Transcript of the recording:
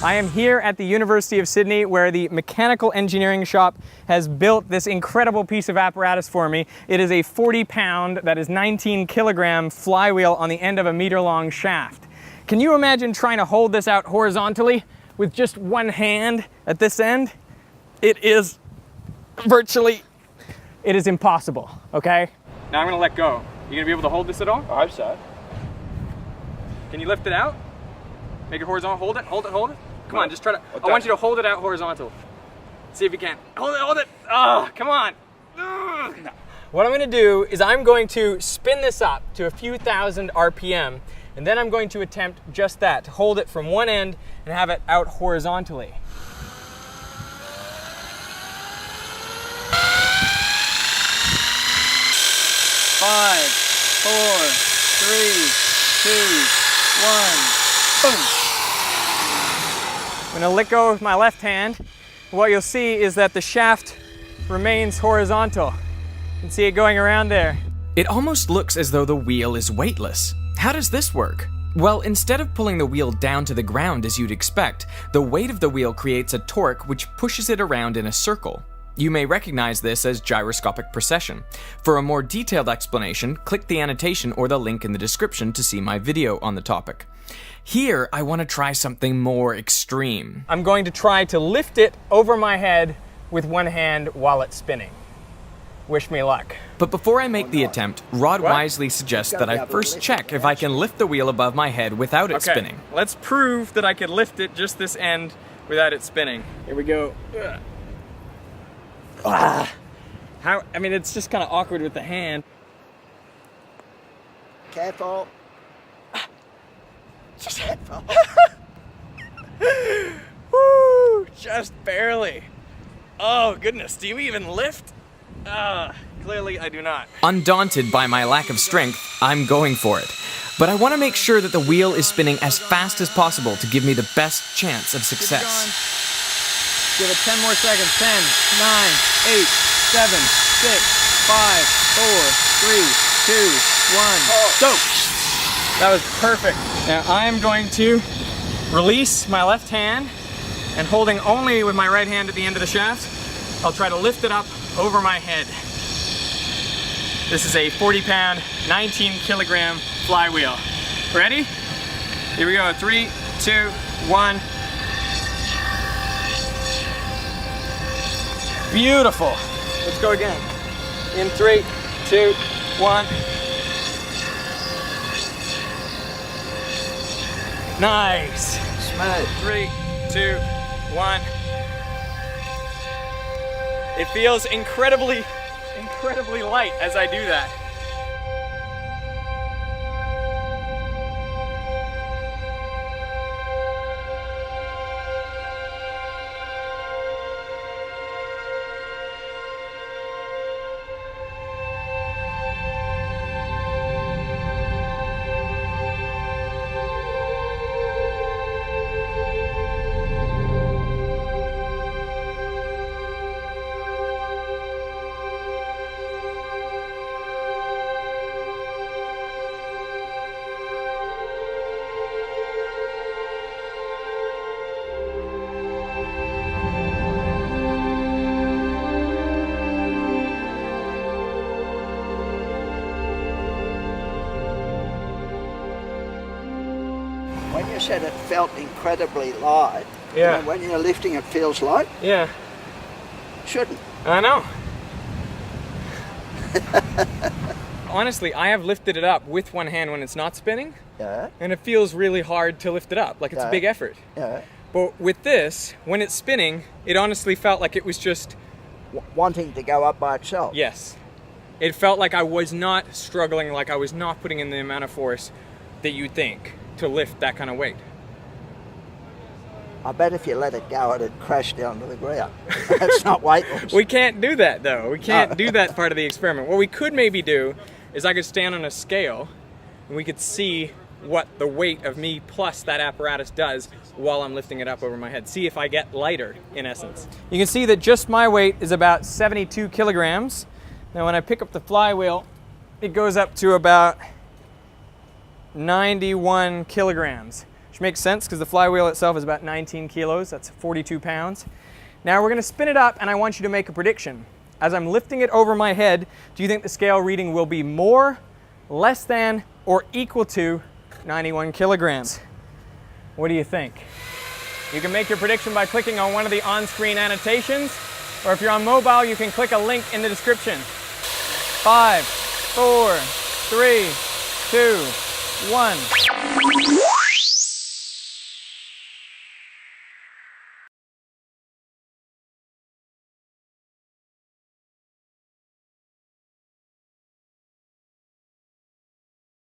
I am here at the University of Sydney where the mechanical engineering shop has built this incredible piece of apparatus for me. It is a 40-pound, that is 19-kilogram flywheel on the end of a meter-long shaft. Can you imagine trying to hold this out horizontally with just one hand at this end? It is impossible, okay? Now I'm gonna let go. You gonna be able to hold this at all? I hope so. Can you lift it out? Make it horizontal, hold it, hold it, hold it. Come on, just try to, I want you to hold it out horizontal. See if you can. Hold it, hold it. Oh, come on. No. What I'm gonna do is I'm going to spin this up to a few thousand RPM, and then I'm going to attempt just that, to hold it from one end and have it out horizontally. Five, four, three, two, one, boom. I'm gonna let go with my left hand. What you'll see is that the shaft remains horizontal. You can see it going around there. It almost looks as though the wheel is weightless. How does this work? Well, instead of pulling the wheel down to the ground as you'd expect, the weight of the wheel creates a torque which pushes it around in a circle. You may recognize this as gyroscopic precession. For a more detailed explanation, click the annotation or the link in the description to see my video on the topic. Here, I want to try something more extreme. I'm going to try to lift it over my head with one hand while it's spinning. Wish me luck. But before I make the attempt, Rod wisely suggests that I first check if I can lift the wheel above my head without it spinning. Let's prove that I could lift it just this end without it spinning. Here we go. I mean, it's just kind of awkward with the hand. Careful. Careful. Woo! Just barely. Oh goodness, do you even lift? Clearly I do not. Undaunted by my lack of strength, I'm going for it. But I want to make sure that the wheel is spinning as fast as possible to give me the best chance of success. Give it 10 more seconds. 10, 9, 8, 7, 6, 5, 4, 3, 2, 1, go! That was perfect. Now I'm going to release my left hand and holding only with my right hand at the end of the shaft, I'll try to lift it up over my head. This is a 40-pound, 19-kilogram flywheel. Ready? Here we go. 3, 2, 1. Beautiful. Let's go again. In 3, 2, 1. Nice. Smooth. 3, 2, 1. It feels incredibly light as I do that. When you said it felt incredibly light, Yeah. you know, when you're lifting it feels light, Yeah, shouldn't. I know. Honestly, I have lifted it up with one hand when it's not spinning, Yeah, and it feels really hard to lift it up. Like it's a big effort. yeah. But with this, when it's spinning, it honestly felt like it was just, Wanting to go up by itself. yes. It felt like I was not struggling, like I was not putting in the amount of force that you'd think to lift that kind of weight. I bet if you let it go, it'd crash down to the ground. That's not weightless. We can't do that though. We can't do that part of the experiment. What we could maybe do is I could stand on a scale and we could see what the weight of me plus that apparatus does while I'm lifting it up over my head. See if I get lighter, in essence. You can see that just my weight is about 72 kilograms. Now when I pick up the flywheel, it goes up to about 91 kilograms. which makes sense because the flywheel itself is about 19 kilos. That's 42 pounds. Now we're going to spin it up, and I want you to make a prediction. As I'm lifting it over my head, do you think the scale reading will be more, less than, or equal to 91 kilograms? What do you think? You can make your prediction by clicking on one of the on-screen annotations, or if you're on mobile, you can click a link in the description. 5, 4, 3, 2, 1.